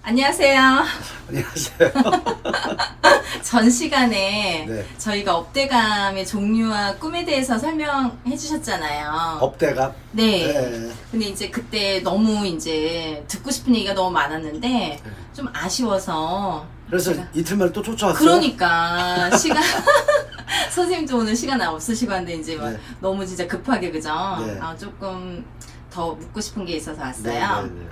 안녕하세요. 안녕하세요. 전 시간에 네. 저희가 업대감의 종류와 꿈에 대해서 설명해 주셨잖아요. 업대감. 네. 네. 근데 이제 그때 너무 이제 듣고 싶은 얘기가 너무 많았는데 좀 아쉬워서 그래서 제가- 이틀 만에 또 쫓아왔어요. 그러니까 시간 선생님도 오늘 시간 없으시고 한데 이제 막 네. 너무 진짜 급하게 그죠? 네. 조금 더 묻고 싶은 게 있어서 왔어요. 네, 네,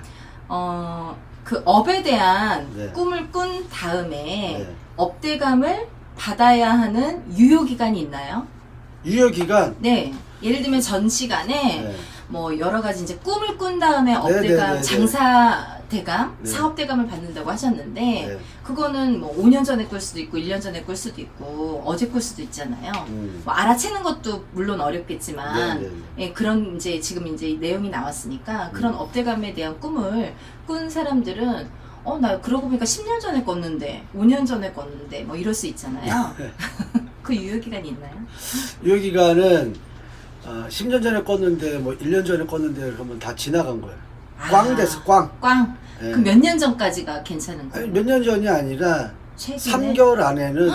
그 업에 대한 네. 꿈을 꾼 다음에 네. 업대감을 받아야 하는 유효 기간이 있나요? 유효 기간. 네. 예를 들면 전 시간에 네. 뭐 여러 가지 이제 꿈을 꾼 다음에 네, 업대감, 네, 네, 장사대감, 네. 사업대감을 받는다고 하셨는데 네. 그거는 뭐 5년 전에 꿀 수도 있고 1년 전에 꿀 수도 있고 어제 꿀 수도 있잖아요. 뭐 알아채는 것도 물론 어렵겠지만 네, 네, 네. 예, 그런 이제 지금 이제 내용이 나왔으니까 그런 업대감에 대한 꿈을 꾼 사람들은 나 그러고 보니까 10년 전에 꿨는데 5년 전에 꿨는데 뭐 이럴 수 있잖아요. 그 유효 기간이 있나요? 유효 기간은 10년 전에 껐는데 뭐 1년 전에 껐는데 그러면 다 지나간 거예요. 꽝 됐어, 꽝. 꽝. 네. 그럼 몇 년 전까지가 괜찮은 거예요? 아니, 몇 년 전이 아니라 최근에? 3개월 안에는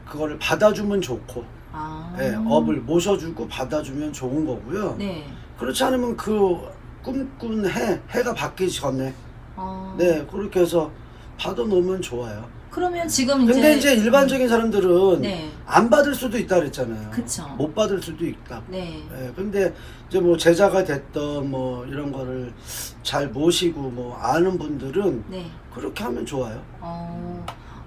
그거를 받아주면 좋고, 아. 네, 업을 모셔주고 받아주면 좋은 거고요. 네. 그렇지 않으면 그 꿈꾼 해가 바뀌기 전에 아. 네, 그렇게 해서 받아놓으면 좋아요. 그러면 지금 이제 근데 이제 일반적인 사람들은 네. 안 받을 수도 있다 그랬잖아요. 그쵸. 못 받을 수도 있다. 네. 네, 근데 이제 뭐 제자가 됐던 뭐 이런 거를 잘 모시고 뭐 아는 분들은 네. 그렇게 하면 좋아요.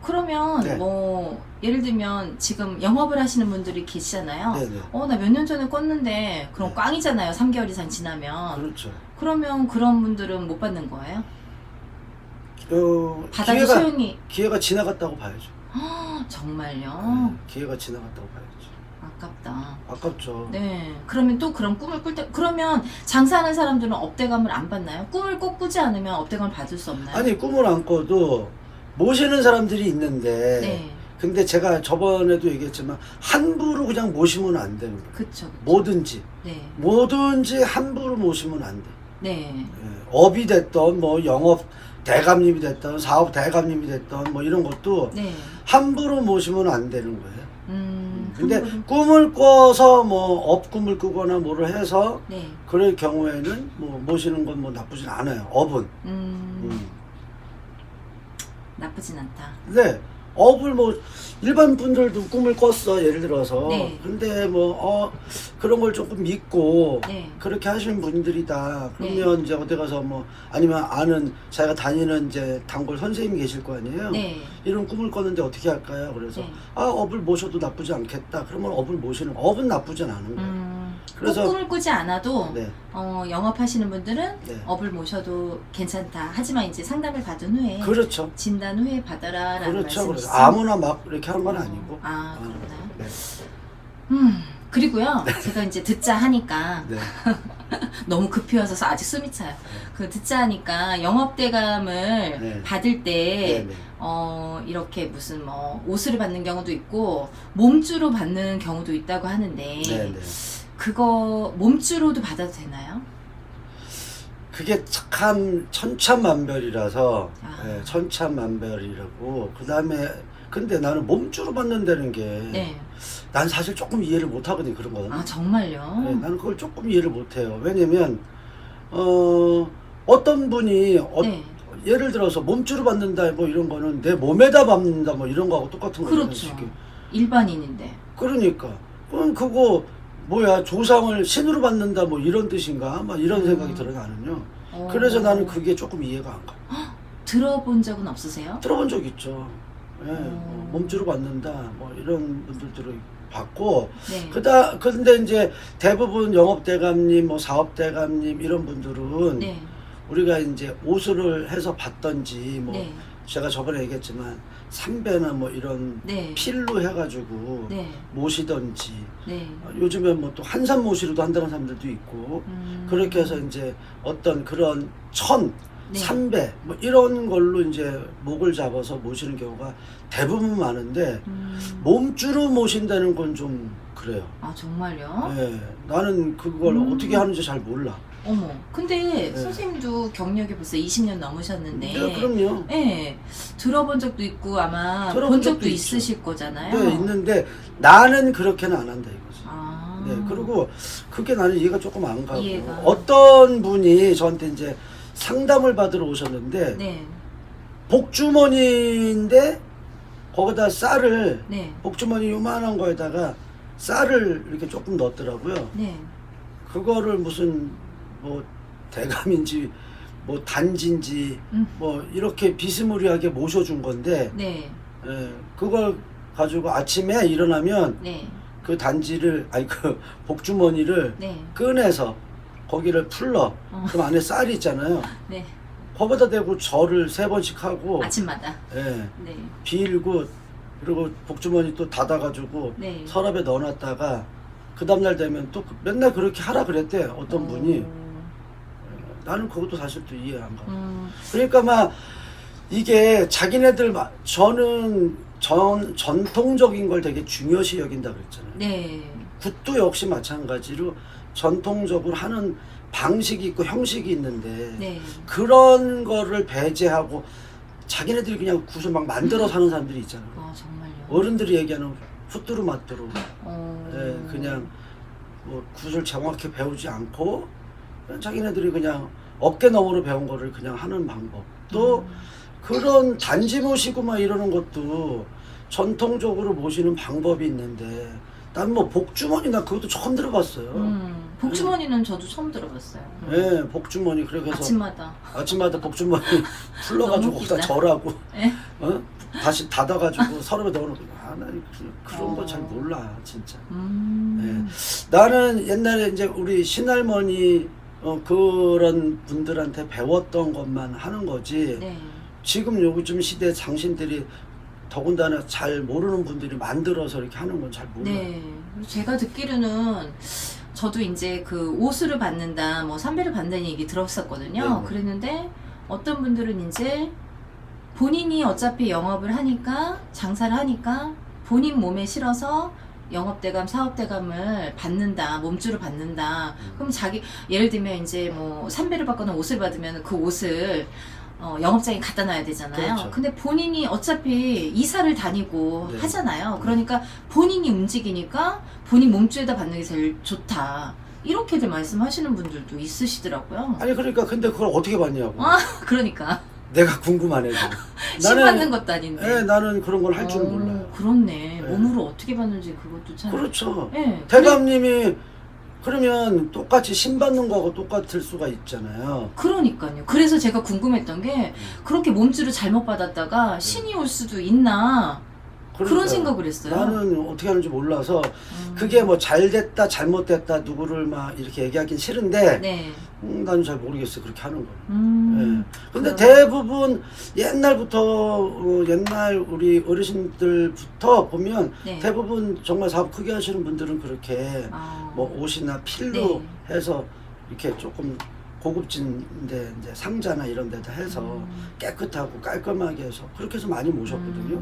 그러면 네. 뭐 예를 들면 지금 영업을 하시는 분들이 계시잖아요. 네네. 나 몇 년 전에 껐는데 그럼 네. 꽝이잖아요. 3개월 이상 지나면. 그렇죠. 그러면 그런 분들은 못 받는 거예요? 받아도 기회가 소용이 기회가 지나갔다고 봐야죠. 정말요? 네, 기회가 지나갔다고 봐야죠. 아깝다. 아깝죠. 네. 그러면 또 그런 꿈을 꿀 때, 그러면 장사하는 사람들은 업대감을 안 받나요? 꿈을 꼭 꾸지 않으면 업대감을 받을 수 없나요? 아니 꿈을 안 꿔도 모시는 사람들이 있는데 네. 근데 제가 저번에도 얘기했지만 함부로 그냥 모시면 안 되는 거예요. 그쵸. 뭐든지 함부로 모시면 안 돼. 네. 예, 업이 됐던 뭐 영업 대감님이 됐던 사업 대감님이 됐던 뭐 이런 것도 네. 함부로 모시면 안 되는 거예요. 근데 함부로- 꿈을 꿔서 뭐 업 꿈을 꾸거나 뭐를 해서 네. 그럴 경우에는 뭐 모시는 건 뭐 나쁘진 않아요. 업은. 나쁘진 않다. 네. 업을 뭐 일반 분들도 꿈을 꿨어 예를 들어서 네. 근데 뭐 그런 걸 조금 믿고 네. 그렇게 하시는 분들이다 그러면 이제 어디 가서 뭐 아니면 아는 자기가 다니는 이제 단골 선생님이 계실 거 아니에요. 네. 이런 꿈을 꿨는데 어떻게 할까요? 그래서 네. 업을 모셔도 나쁘지 않겠다. 그러면 업을 모시는 업은 나쁘진 않은 거예요. 그래서- 꼭 꿈을 꾸지 않아도 네. 영업하시는 분들은 네. 업을 모셔도 괜찮다. 하지만 이제 상담을 받은 후에 그렇죠. 진단 후에 받아라라는 그렇죠. 그래서 말씀이시죠? 아무나 막 이렇게 하는 건 아니고. 그렇나요? 네. 그리고요. 제가 이제 듣자 하니까 네. 너무 급히 와서 아직 숨이 차요. 그 듣자 하니까 영업대감을 네. 받을 때 네, 네. 이렇게 무슨 뭐 옷을 받는 경우도 있고 몸주로 받는 경우도 있다고 하는데 네, 네. 그거 몸주로도 받아도 되나요? 그게 참 천차만별이라서 아. 예, 천차만별이라고 그 다음에 근데 나는 몸주로 받는다는 게 네. 난 사실 조금 이해를 못 하거든 그런 거는. 정말요? 네, 나는 그걸 조금 이해를 못 해요. 왜냐면 어떤 분이 네. 예를 들어서 몸주로 받는다 뭐 이런 거는 내 몸에다 받는다 뭐 이런 거하고 똑같은 거잖아요. 그렇죠. 솔직히. 일반인인데. 그러니까 그럼 그거 뭐야 조상을 신으로 받는다 뭐 이런 뜻인가 막 이런 생각이 들어 나는요. 그래서 나는 그게 조금 이해가 안 가. 들어본 적은 없으세요? 들어본 적 있죠. 예, 몸주로 받는다 뭐 이런 분들도 받고 네. 근데 이제 대부분 영업대감님 뭐 사업대감님 이런 분들은 네. 우리가 이제 옷을 해서 받던지 뭐 네. 제가 저번에 얘기했지만 삼배나 뭐 이런 네. 필로 해가지고 네. 모시던지 네. 요즘에 뭐 또 한산 모시로도 한다는 사람들도 있고 그렇게 해서 이제 어떤 그런 네. 삼배 뭐 이런 걸로 이제 목을 잡아서 모시는 경우가 대부분 많은데 몸주로 모신다는 건 좀 그래요. 정말요? 예, 나는 그걸 어떻게 하는지 잘 몰라. 어머. 근데 네. 선생님도 경력이 벌써 20년 넘으셨는데. 네, 그럼요. 예. 들어본 적도 있고 아마 들어본 본 적도 적도 있죠. 있으실 거잖아요. 네, 있는데 나는 그렇게는 안 한다 이거지. 아. 네, 그리고 그게 나는 이해가 조금 안 가고 이해가. 어떤 분이 저한테 이제 상담을 받으러 오셨는데 네. 복주머니인데 거기다 쌀을 네. 복주머니 요만한 거에다가 쌀을 이렇게 조금 넣었더라고요. 네. 그거를 무슨 뭐 대감인지 뭐 단지인지 뭐 이렇게 비스무리하게 모셔준 건데 네. 그걸 가지고 아침에 일어나면 네. 그 단지를 아니 그 복주머니를 네. 꺼내서 거기를 풀러 그럼 안에 쌀이 있잖아요. 네. 거기다 대고 절을 3번씩 하고 아침마다. 예, 네. 빌고 그리고 복주머니 또 닫아가지고 네. 서랍에 넣어놨다가 그 다음날 되면 또 맨날 그렇게 하라 그랬대 어떤 분이. 나는 그것도 사실 또 이해 안 가. 그러니까 막 이게 자기네들 저는 전통적인 걸 되게 중요시 여긴다 그랬잖아요. 네. 굿도 역시 마찬가지로 전통적으로 하는 방식이 있고 형식이 있는데 네. 그런 거를 배제하고 자기네들이 그냥 굿을 막 만들어 사는 사람들이 있잖아요. 아, 정말요. 어른들이 얘기하는 후뚜루마뚜루. 어. 그냥 뭐 굿을 정확히 배우지 않고 그냥 자기네들이 그냥 어깨 너머로 배운 거를 그냥 하는 방법. 또 그런 단지 모시고 막 이러는 것도 전통적으로 모시는 방법이 있는데 난 뭐 복주머니 나 그것도 처음 들어봤어요. 복주머니는 저도 처음 들어봤어요. 예, 복주머니 그래서 아침마다 복주머니 풀러가지고 너무 거기다 웃기다. 절하고 예? 다시 닫아가지고 서랍에 넣어놓고 난 그런 거 잘 어. 몰라 진짜. 음. 나는 옛날에 이제 우리 신할머니 그런 분들한테 배웠던 것만 하는 거지. 네. 지금 요즘 시대 장신들이 더군다나 잘 모르는 분들이 만들어서 이렇게 하는 건 잘 몰라요. 네. 제가 듣기로는 저도 이제 그 오수를 받는다, 뭐 삼배를 받는다는 얘기 들었었거든요. 네. 그랬는데 어떤 분들은 이제 본인이 어차피 영업을 하니까 장사를 하니까 본인 몸에 실어서 영업대감, 사업대감을 받는다, 몸주를 받는다. 그럼 자기 예를 들면 이제 뭐 삼배를 받거나 옷을 받으면 그 옷을 영업장에 갖다 놔야 되잖아요. 그렇죠. 근데 본인이 어차피 이사를 다니고 네. 하잖아요. 그러니까 본인이 움직이니까 본인 몸주에다 받는 게 제일 좋다. 이렇게들 말씀하시는 분들도 있으시더라고요. 아니 그러니까 근데 그걸 어떻게 받냐고. 그러니까 내가 궁금하네. 신 받는 것도 아닌데. 나는 그런 걸 할 줄은 몰라요. 그렇네. 네. 몸으로 어떻게 받는지 그것도 참. 그렇죠. 네. 대감님이 그러면 똑같이 신 받는 거하고 똑같을 수가 있잖아요. 그러니까요. 그래서 제가 궁금했던 게 그렇게 몸주를 잘못 받았다가 신이 올 수도 있나 그런 그러니까 생각을 했어요. 나는 어떻게 하는지 몰라서 그게 뭐 잘됐다 잘못됐다 누구를 막 이렇게 얘기하긴 싫은데 네. 나는 잘 모르겠어요 그렇게 하는 거. 근데 그래요. 대부분 옛날부터 옛날 우리 어르신들부터 보면 네. 대부분 정말 사업 크게 하시는 분들은 그렇게 뭐 옷이나 필로 해서 이렇게 조금 고급진데 이제 상자나 이런 데다 해서 깨끗하고 깔끔하게 해서 그렇게 해서 많이 모셨거든요.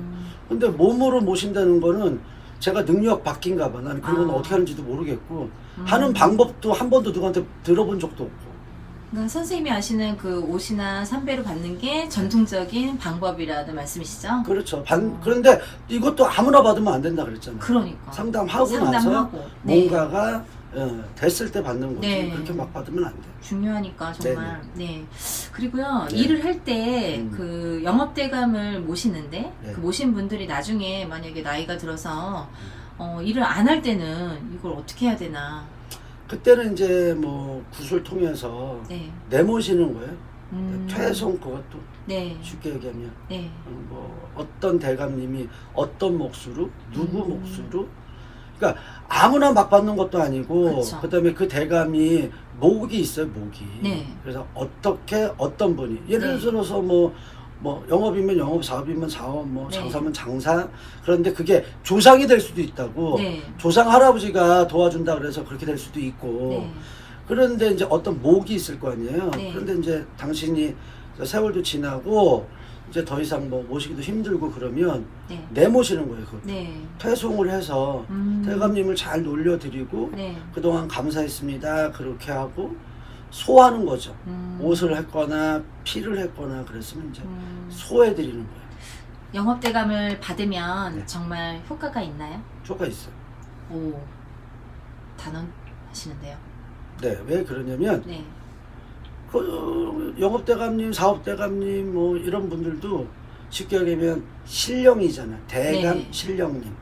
근데 몸으로 모신다는 거는 제가 능력 바뀐가 봐. 나는 그런 건 어떻게 하는지도 모르겠고 하는 방법도 한 번도 누구한테 들어본 적도 없고. 그러니까 선생님이 아시는 그 옷이나 삼배를 받는 게 전통적인 방법이라는 말씀이시죠? 그렇죠. 그런데 이것도 아무나 받으면 안 된다 그랬잖아요. 그러니까. 상담하고 나서 상담하고. 네. 뭔가가 됐을 때 받는 거지. 네. 그렇게 막 받으면 안 돼. 중요하니까 정말. 네. 그리고요 네. 일을 할 때 그 영업대감을 모시는데 네. 그 모신 분들이 나중에 만약에 나이가 들어서 일을 안 할 때는 이걸 어떻게 해야 되나? 그때는 이제 뭐 굿을 통해서 네. 내모시는 거예요. 퇴송 그것도 네. 쉽게 얘기하면 네. 뭐 어떤 대감님이 어떤 몫으로 누구 몫으로 그러니까 아무나 막 받는 것도 아니고 그쵸. 그다음에 그 대감이 목이 있어요 목이. 네. 그래서 어떻게 어떤 분이 예를 네. 들어서 뭐 영업이면 영업, 사업이면 사업, 뭐 네. 장사면 장사. 그런데 그게 조상이 될 수도 있다고. 네. 조상 할아버지가 도와준다 그래서 그렇게 될 수도 있고. 네. 그런데 이제 어떤 목이 있을 거 아니에요. 네. 그런데 이제 당신이 세월도 지나고 이제 더 이상 뭐 모시기도 힘들고 그러면 네. 내모시는 거예요. 그 네. 퇴송을 해서 대감님을 잘 놀려드리고 네. 그동안 감사했습니다. 그렇게 하고 소하는 거죠. 옷을 했거나 피를 했거나 그랬으면 이제 소해드리는 거예요. 영업대감을 받으면 네. 정말 효과가 있나요? 효과 있어요. 오, 단언하시는데요. 네, 왜 그러냐면 네. 그 영업대감님, 사업대감님 뭐 이런 분들도 쉽게 얘기하면 신령이잖아. 대감 네. 신령님.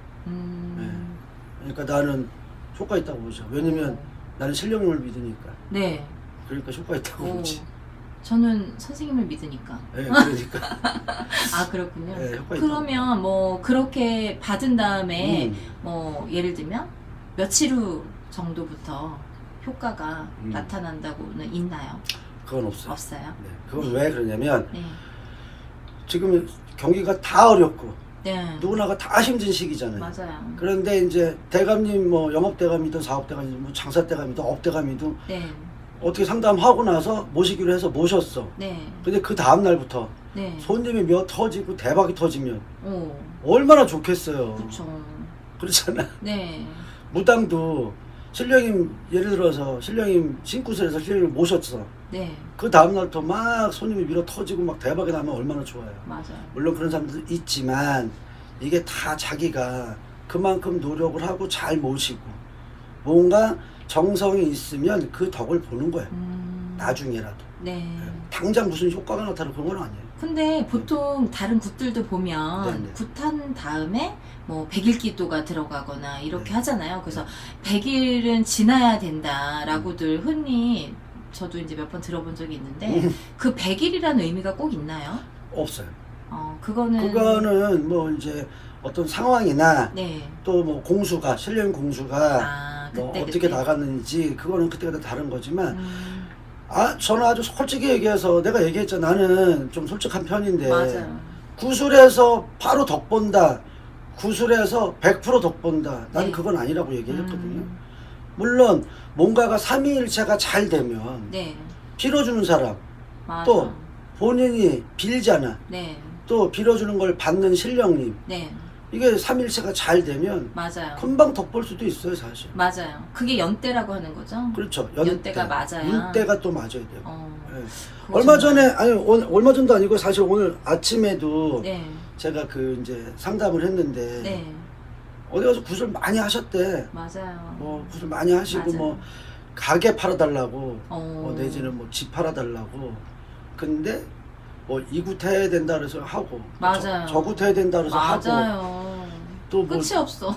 그러니까 나는 효과 있다고 보죠. 왜냐면 나는 신령님을 믿으니까. 네. 그러니까 효과 있다고 오, 보지. 저는 선생님을 믿으니까. 네, 그러니까. 아, 그렇군요. 네, 효과 그러면 뭐 그렇게 받은 다음에 있다고. 뭐 예를 들면 며칠 후 정도부터 효과가 음. 나타난다고는 있나요? 그건 없어요. 없어요. 네, 그건 왜 그러냐면 네. 지금 경기가 다 어렵고 네. 누구나가 다 힘든 시기잖아요. 맞아요. 그런데 이제 대감님 뭐 영업대감이든 사업대감이든 뭐 장사대감이든 업대감이든 네. 어떻게 상담하고 나서 모시기로 해서 모셨어. 네. 근데 그 다음 날부터 네. 손님이 몇 터지고 대박이 터지면 오, 얼마나 좋겠어요. 그렇죠. 그렇잖아. 네. 무당도 신령님 예를 들어서 신령님 신구슬에서 신령님을 모셨어. 네. 그 다음 날부터 막 손님이 밀어 터지고 막 대박이 나면 얼마나 좋아요. 맞아요. 물론 그런 사람들도 있지만 이게 다 자기가 그만큼 노력을 하고 잘 모시고 뭔가 정성이 있으면 그 덕을 보는 거예요. 나중에라도. 네. 당장 무슨 효과가 나타나고 그런 건 아니에요. 근데 보통 다른 굿들도 보면 네네. 굿한 다음에 뭐 100일 기도가 들어가거나 이렇게 네. 하잖아요. 그래서 100일은 지나야 된다라고들 흔히 저도 이제 몇 번 들어본 적이 있는데 그 100일이라는 의미가 꼭 있나요? 없어요. 그거는 그거는 뭐 이제 어떤 상황이나 네. 또 뭐 공수가 신령 공수가 아, 뭐 그때 어떻게 나갔는지 그거는 그때그때 다른 거지만 음, 저는 아주 솔직히 얘기해서 내가 얘기했잖아. 나는 좀 솔직한 편인데 맞아요. 구술에서 바로 덕 본다. 구술에서 100% 덕 본다. 난 네. 그건 아니라고 얘기했거든요. 물론 뭔가가 삼위일체가 잘 되면 네. 빌어주는 사람 맞아. 또 본인이 빌잖아. 네. 또 빌어주는 걸 받는 신령님. 네. 이게 삼일체가 잘 되면 맞아요. 금방 덕 볼 수도 있어요, 사실. 맞아요. 그게 연대라고 하는 거죠? 그렇죠. 연대가 맞아야. 윤대가 또 맞아야 돼요. 어, 예. 그거 얼마 정말- 전에 아니 얼마 전도 아니고 사실 오늘 아침에도 네. 제가 그 이제 상담을 했는데 네. 어디 가서 구슬 많이 하셨대. 맞아요. 뭐 구슬 많이 하시고 맞아요. 뭐 가게 팔아달라고 어. 뭐 내지는 뭐 집 팔아달라고. 근데 뭐 이구태해야 된다 그래서 하고 맞아요. 저구태해야 된다 그래서 하고 맞아요. 또 뭐 끝이 없어.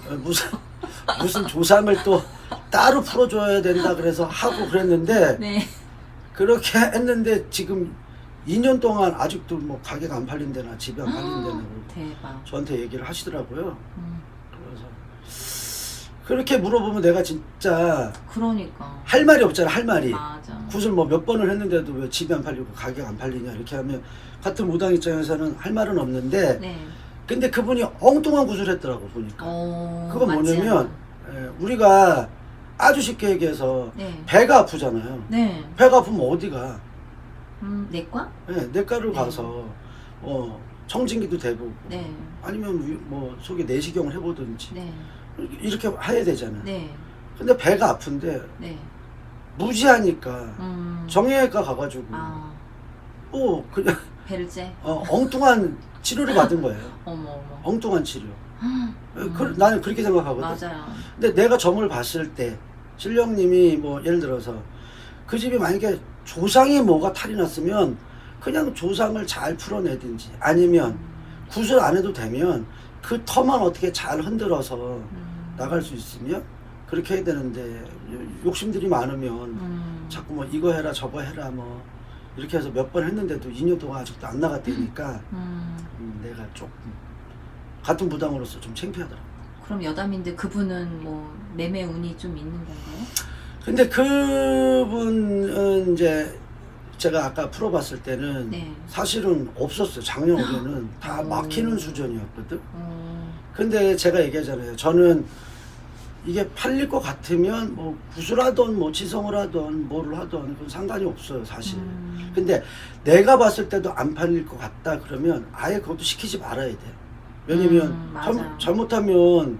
무슨 조상을 또 따로 풀어줘야 된다 그래서 하고 그랬는데 네. 그렇게 했는데 지금 2년 동안 아직도 뭐 가게가 안 팔린다나 집이 안 팔린다나 대박. 저한테 얘기를 하시더라고요. 음, 그래서 그렇게 물어보면 내가 진짜 그러니까. 할 말이 없잖아. 할 말이. 맞아. 굿을 뭐 몇 번을 했는데도 왜 집이 안 팔리고 가게가 안 팔리냐 이렇게 하면 같은 무당 입장에서는 할 말은 없는데 네. 근데 그분이 엉뚱한 굿을 했더라고 보니까. 그건 맞지 뭐냐면 우리가 아주 쉽게 얘기해서 네. 배가 아프잖아요. 네. 배가 아프면 어디가? 내과? 내과를 네. 가서 청진기도 대보고 네. 아니면 뭐 속에 내시경을 해보든지 네. 이렇게 해야 되잖아. 네. 근데 배가 아픈데 네. 무지하니까 정형외과 가가지고 뭐 그냥 배를 째. 엉뚱한 치료를 받은 거예요. 어머. 엉뚱한 치료. 나는 그렇게 생각하거든. 맞아요. 근데 내가 점을 봤을 때 신령님이 뭐 예를 들어서 그 집이 만약에 조상이 뭐가 탈이 났으면 그냥 조상을 잘 풀어내든지 아니면 구슬 안 해도 되면 그 터만 어떻게 잘 흔들어서 나갈 수 있으면 그렇게 해야 되는데 욕심들이 많으면 자꾸 뭐 이거 해라 저거 해라 뭐 이렇게 해서 몇 번 했는데도 2년 동안 아직도 안 나갔다니까 내가 조금 같은 무당으로서 좀 창피하더라고. 그럼 여담인데 그분은 뭐 매매 운이 좀 있는 건가요? 근데 그분은 이제 제가 아까 풀어봤을 때는 네. 사실은 없었어요. 작년 올해는 다 오. 막히는 수준이었거든. 근데 제가 얘기하잖아요. 저는 이게 팔릴 것 같으면 뭐 구슬하던 뭐 지성을 하던 뭐를 하던 그건 상관이 없어요 사실. 근데 내가 봤을 때도 안 팔릴 것 같다 그러면 아예 그것도 시키지 말아야 돼. 왜냐면 맞아요. 잘못하면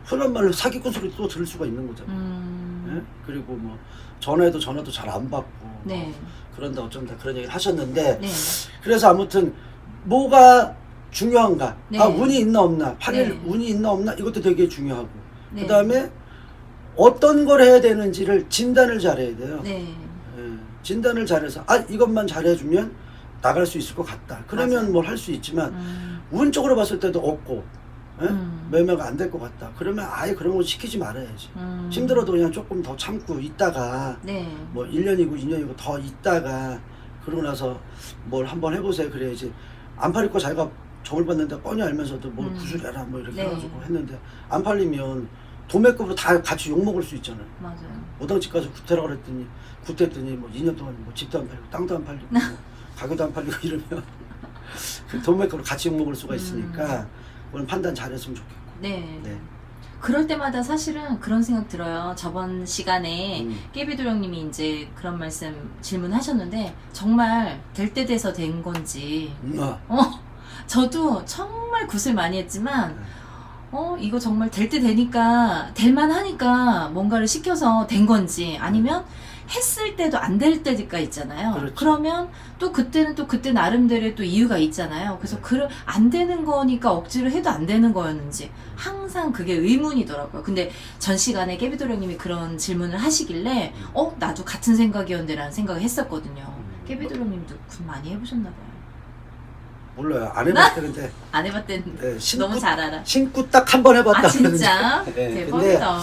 흔한 말로 사기꾼 소리 또 들을 수가 있는 거잖아. 예? 그리고 뭐 전화도 잘 안 받고 네. 그런다 어쩐다 그런 얘기를 하셨는데 네. 그래서 아무튼 뭐가 중요한가? 네. 아 운이 있나 없나? 8일 네. 운이 있나 없나? 이것도 되게 중요하고 네. 그 다음에 어떤 걸 해야 되는지를 진단을 잘해야 돼요. 네. 예, 진단을 잘해서 아 이것만 잘해주면 나갈 수 있을 것 같다. 그러면 맞아요. 뭘 할 수 있지만 운적으로 봤을 때도 없고 예? 매매가 안 될 것 같다. 그러면 아예 그런 거 시키지 말아야지. 힘들어도 그냥 조금 더 참고 있다가 네. 뭐 1년이고 2년이고 더 있다가 그러고 나서 뭘 한번 해보세요. 그래야지. 안 팔릴 거 자기가 점을 봤는데 뻔히 알면서도 뭘 구슬해라 뭐 이렇게 네. 해가지고 했는데 안 팔리면 도매급으로 다 같이 욕먹을 수 있잖아요. 맞아요. 오당집 가서 구태라고 그랬더니 구태했더니 뭐 2년 동안 뭐 집도 안 팔리고 땅도 안 팔리고 뭐 가게도 안 팔리고 이러면 그 도매급으로 같이 욕먹을 수가 있으니까 오늘 판단 잘했으면 좋겠고. 네. 네. 그럴 때마다 사실은 그런 생각 들어요. 저번 시간에 깨비도 형님이 이제 그런 말씀 질문하셨는데 정말 될 때 돼서 된 건지 저도 정말 굿을 많이 했지만 이거 정말 될 때 되니까 될만 하니까 뭔가를 시켜서 된 건지 아니면 했을 때도 안 될 때가 있잖아요. 그렇죠. 그러면 또 그때는 또 그때 나름대로의 또 이유가 있잖아요. 그래서 안 되는 거니까 억지로 해도 안 되는 거였는지 항상 그게 의문이더라고요. 근데 전 시간에 깨비도 형님이 그런 질문을 하시길래 나도 같은 생각이었는데 라는 생각을 했었거든요. 깨비도 형님도 굿 많이 해보셨나 봐요. 몰라요. 안 해봤다는데. 안 해봤대는데 네, 너무 잘 알아. 신고 딱 한 번 해봤다. 아 진짜? 네, 대박이다.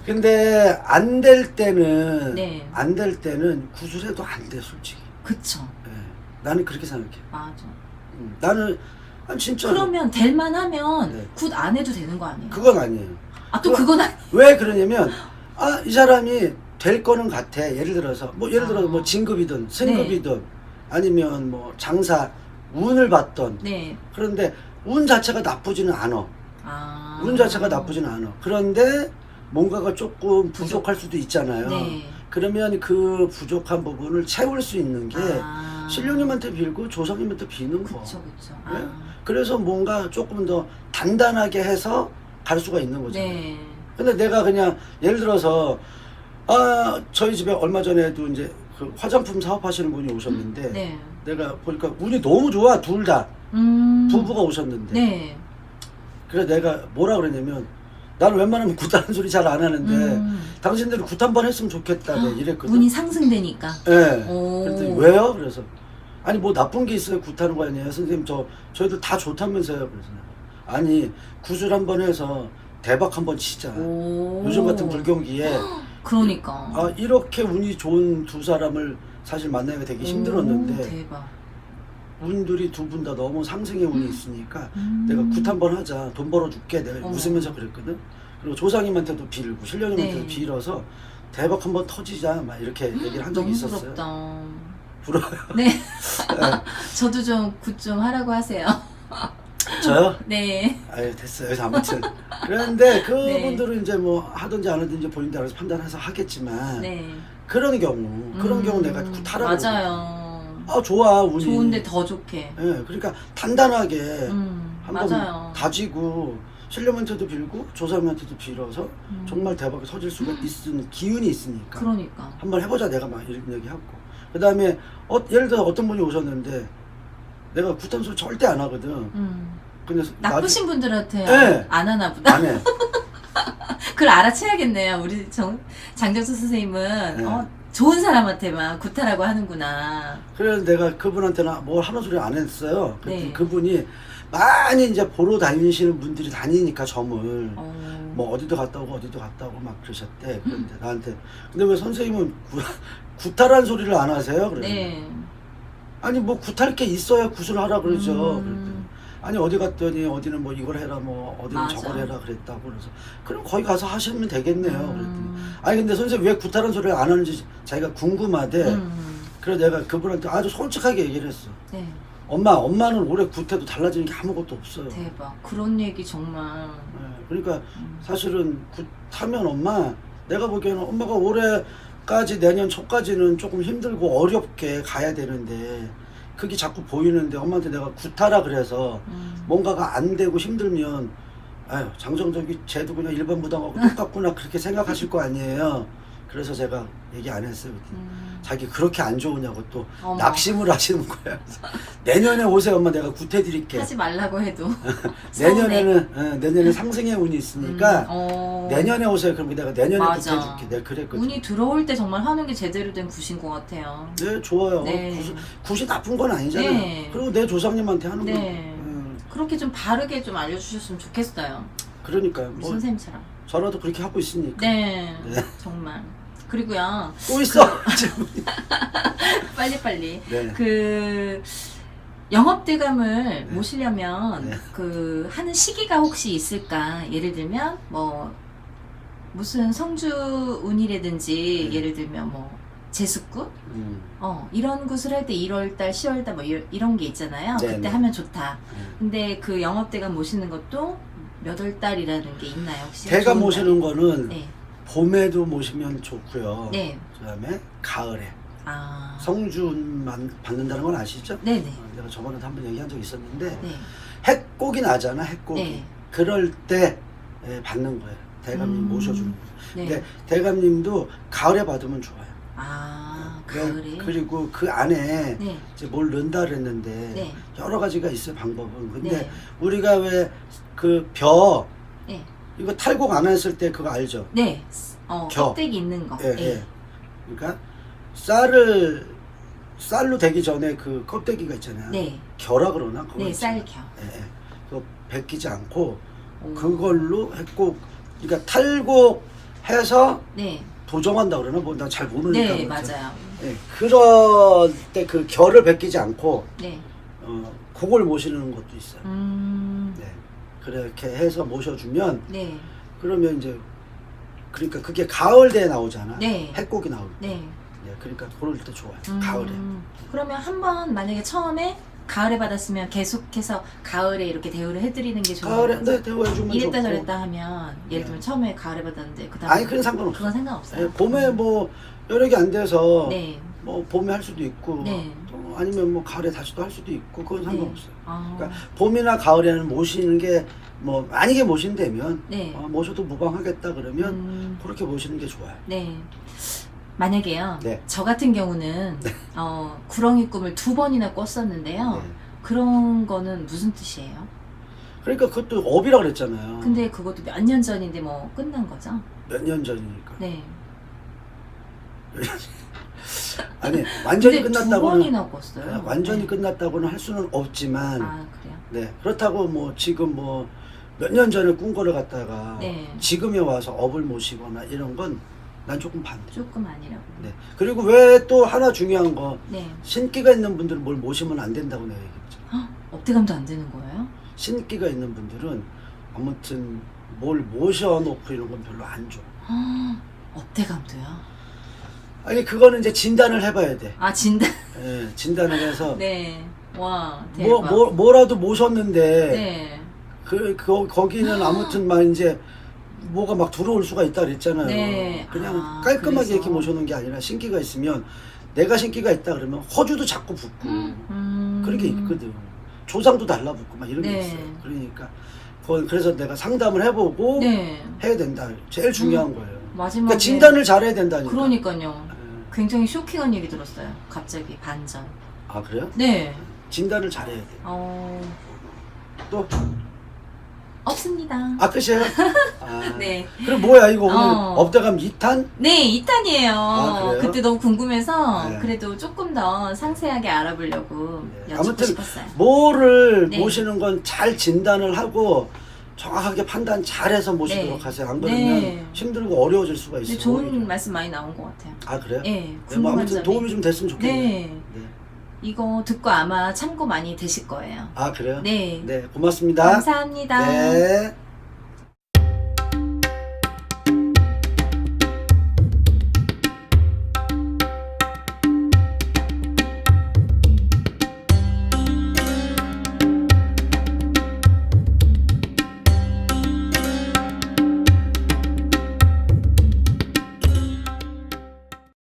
근데 안 될 때는 네. 안 될 때는 구슬해도 안 돼 솔직히. 그쵸. 네, 나는 그렇게 생각해. 맞아. 나는 진짜 그러면 될만 하면 네. 굿 안 해도 되는 거 아니에요? 그건 아니에요. 아 또 그건 왜 그러냐면 이 사람이 될 거는 같아. 예를 들어서 예를 들어 뭐 진급이든 승급이든 아니면 뭐 장사 운을 받던. 네. 그런데 운 자체가 나쁘지는 않아. 아. 운 자체가 나쁘지는 않아. 그런데 뭔가가 조금 부족할 수도 있잖아요. 네. 그러면 그 부족한 부분을 채울 수 있는 게 신령님한테 빌고 조상님한테 비는 거. 그쵸 그쵸. 네? 그래서 뭔가 조금 더 단단하게 해서 갈 수가 있는 거잖아요. 네. 근데 내가 그냥 예를 들어서 저희 집에 얼마 전에도 이제 그 화장품 사업하시는 분이 오셨는데 네. 내가 보니까 운이 너무 좋아 둘 다 부부가 오셨는데 네. 그래서 내가 뭐라 그랬냐면 나는 웬만하면 굿하는 소리 잘 안 하는데 당신들이 굿 한 번 했으면 좋겠다 내가 이랬거든. 운이 상승되니까. 네. 오. 그랬더니 왜요? 그래서 아니 뭐 나쁜 게 있어요 굿하는 거 아니에요 선생님 저희들 다 좋다면서요. 그래서 아니 굿을 한 번 해서 대박 한 번 치자. 오. 요즘 같은 불경기에 그러니까. 이렇게 운이 좋은 두 사람을 사실 만나기가 되게 힘들었는데 오, 대박. 운들이 두 분 다 너무 상승의 운이 있으니까 내가 굿 한 번 하자 돈 벌어줄게 내가 웃으면서 그랬거든. 그리고 조상님한테도 빌고 신령님한테도 네. 빌어서 대박 한 번 터지자 막 이렇게 얘기를 한 적이 너무 있었어요. 부럽다. 부러워요. 네. 저도 좀 굿 좀 하라고 하세요. 저요? 네. 아유 됐어요. 아무튼 그런데 네. 그분들은 이제 뭐 하든지 안 하든지 본인들 알아서 판단해서 하겠지만 네. 그런 경우 내가 굿 하라고 맞아요. 좋아 운이 좋은데 더 좋게. 예, 그러니까 단단하게 한번 맞아요. 다지고 신령한테도 빌고 조상님한테도 빌어서 정말 대박이 터질 수가 있는 기운이 있으니까 그러니까. 한번 해보자 내가 막 이런 얘기하고 그 다음에 예를 들어 어떤 분이 오셨는데 내가 굿한 소리 절대 안 하거든. 근데 나쁘신 분들한테 네. 안 하나 보다. 안 해. 그걸 알아채야겠네요. 우리 장정수 선생님은 네. 좋은 사람한테만 굿하라고 하는구나. 그래서 내가 그분한테는 뭘 하는 소리 안 했어요. 그랬더니 네. 그분이 많이 이제 보러 다니시는 분들이 다니니까 점을 뭐 어디도 갔다 오고 어디도 갔다 오고 막 그러셨대. 그런데 나한테 근데 왜 선생님은 굿하라는 소리를 안 하세요? 그래. 네. 아니 뭐 굿할 게 있어야 굿을 하라 그러죠. 그랬더니 아니 어디 갔더니 어디는 뭐 이걸 해라 뭐 어디는 맞아. 저걸 해라 그랬다고 그래서 그럼 거기 가서 하시면 되겠네요. 그랬더니 아니 근데 선생님 왜 굿하라는 소리를 안 하는지 자기가 궁금하대. 그래서 내가 그분한테 아주 솔직하게 얘기를 했어. 네. 엄마는 올해 굿해도 달라지는 게 아무것도 없어요. 대박. 그런 얘기 정말. 네, 그러니까 사실은 굿하면 내가 보기에는 엄마가 올해까지 내년 초까지는 조금 힘들고 어렵게 가야 되는데 그게 자꾸 보이는데 엄마한테 내가 굿하라 그래서 뭔가가 안 되고 힘들면 장정적이 쟤도 그냥 일반 무당하고 똑같구나 그렇게 생각하실 거 아니에요. 그래서 제가 얘기 안 했어요. 자기 그렇게 안 좋으냐고 또 어머. 낙심을 하시는 거예요. 그래서 내년에 오세요 엄마 내가 구태드릴게. 하지 말라고 해도 내년에는 상승의 운이 있으니까 내년에 오세요. 그럼 내가 내년에 맞아. 구태줄게. 내가 그랬거든. 운이 들어올 때 정말 하는 게 제대로 된 굿인 것 같아요. 네 좋아요. 네. 굿이 나쁜 건 아니잖아요. 네. 그리고 내 조상님한테 하는 거. 네. 그렇게 좀 바르게 좀 알려주셨으면 좋겠어요. 그러니까요. 우리 뭐 선생님처럼. 저라도 그렇게 하고 있으니까. 네. 네. 정말. 그리고요. 또 있어. 빨리빨리. 네. 그 영업대감을 모시려면 네. 그 하는 시기가 혹시 있을까? 예를 들면 뭐 무슨 성주운이라든지 네. 예를 들면 뭐 제수굿 이런 굿을 할 때 1월달, 10월달 뭐 이런 게 있잖아요. 네, 그때 네. 하면 좋다. 근데 그 영업대감 모시는 것도 몇 월달이라는 게 있나요 혹시? 대감 좋은 모시는 날? 거는 네. 봄에도 모시면 좋고요. 네. 그다음에 가을에 아. 성준만 받는다는 건 아시죠? 네네. 내가 저번에도 한번 얘기한 적 있었는데 네. 핵곡이 나잖아. 핵곡이. 네. 그럴 때 받는 거예요. 대감님 모셔주는 거예요. 네. 근데 대감님도 가을에 받으면 좋아요. 아, 네, 가을에. 그리고 그 안에 네. 이제 뭘 넣는다 그랬는데 네. 여러 가지가 있어요. 방법은. 근데 네. 우리가 왜 그 벼 네. 이거 탈곡 안 했을 때 그거 알죠? 네. 겨. 껍데기 있는 거. 예, 네. 예. 그러니까 쌀로 되기 전에 그 껍데기가 있잖아요. 네. 겨라 그러나? 그거 네, 있잖아요. 쌀겨. 예, 예. 그거 벗기지 않고 오. 그걸로 했고, 그러니까 탈곡해서 네. 도정한다 그러나? 뭐 나 잘 모르니까. 네, 그렇죠. 맞아요. 예, 그럴 때 그 결을 벗기지 않고 네. 그걸 모시는 것도 있어요. 네. 네. 그렇게 해서 모셔주면 네. 그러면 이제 그러니까 그게 가을에 나오잖아. 네. 핵곡이 나올 때. 네. 네, 그러니까 그럴 때 좋아요. 가을에. 그러면 한번 만약에 처음에 가을에 받았으면 계속해서 가을에 이렇게 대우를 해드리는 게 좋은 가을에 거죠? 네, 대우해주면 이랬다 좋고. 저랬다 하면 예를 들면 처음에 가을에 받았는데 그다음에 아니 그건 상관없어. 그건 상관없어요. 네, 봄에 뭐 여력이 안 돼서 네. 뭐 봄에 할 수도 있고 네. 또 아니면 뭐 가을에 다시 또 할 수도 있고 그건 상관없어요. 아. 그러니까 봄이나 가을에는 모시는 게 뭐 만약에 모신다면 네. 모셔도 무방하겠다 그러면 그렇게 모시는 게 좋아요. 네. 만약에요. 네. 저 같은 경우는 구렁이 꿈을 2번이나 꿨었는데요. 네. 그런 거는 무슨 뜻이에요? 그러니까 그것도 업이라 그랬잖아요. 근데 그것도 몇 년 전인데 뭐 끝난 거죠? 몇 년 전이니까. 네. 아니 완전히 근데 끝났다고는 2번이나 꿨어요. 완전히 네. 끝났다고는 할 수는 없지만 아, 그래요? 네 그렇다고 뭐 지금 뭐 몇 년 전에 꾼 거를 갖다가 네. 지금에 와서 업을 모시거나 이런 건 난 조금 반대. 조금 아니라고. 네. 그리고 왜 또 하나 중요한 거 네. 신기가 있는 분들은 뭘 모시면 안 된다고 내가 얘기했죠. 헉, 업대감도 안 되는 거예요? 신기가 있는 분들은 아무튼 뭘 모셔놓고 이런 건 별로 안 좋아. 업대감도요? 아니 그거는 이제 진단을 해봐야 돼. 아, 진단. 예, 진단을 해서 네. 와, 대박. 뭐라도 모셨는데 네. 거기는 아무튼 막 이제 뭐가 막 들어올 수가 있다 그랬잖아요. 네. 그냥 깔끔하게 그래서. 이렇게 모셔놓은 게 아니라 신기가 있으면 내가 신기가 있다 그러면 허주도 자꾸 붙고 그런 게 있거든. 조상도 달라붙고 막 이런 게 네. 있어요. 그러니까 그래서 내가 상담을 해보고 네. 해야 된다. 제일 중요한 거예요. 마지막에. 그러니까 진단을 잘해야 된다니까. 그러니까요. 예. 굉장히 쇼킹한 얘기 들었어요. 갑자기 반전. 아 그래요? 네. 진단을 잘해야 돼. 또? 없습니다. 아 끝이에요? 아, 네. 그럼 뭐야 이거 오늘 어. 업다감 2탄? 네, 2탄이에요. 아, 그래요? 그때 너무 궁금해서 네. 그래도 조금 더 상세하게 알아보려고 네. 여쭙고 아무튼 싶었어요. 뭐를 네. 모시는 건 잘 진단을 하고 정확하게 판단 잘해서 모시도록 네. 하세요. 안 그러면 네. 힘들고 어려워질 수가 있어요. 근데 좋은 오히려. 말씀 많이 나온 것 같아요. 아 그래요? 네, 네, 뭐 궁금한 아무튼 점이. 도움이 좀 됐으면 좋겠네요. 네. 네. 이거 듣고 아마 참고 많이 되실 거예요. 아 그래요? 네. 네 고맙습니다. 감사합니다. 네.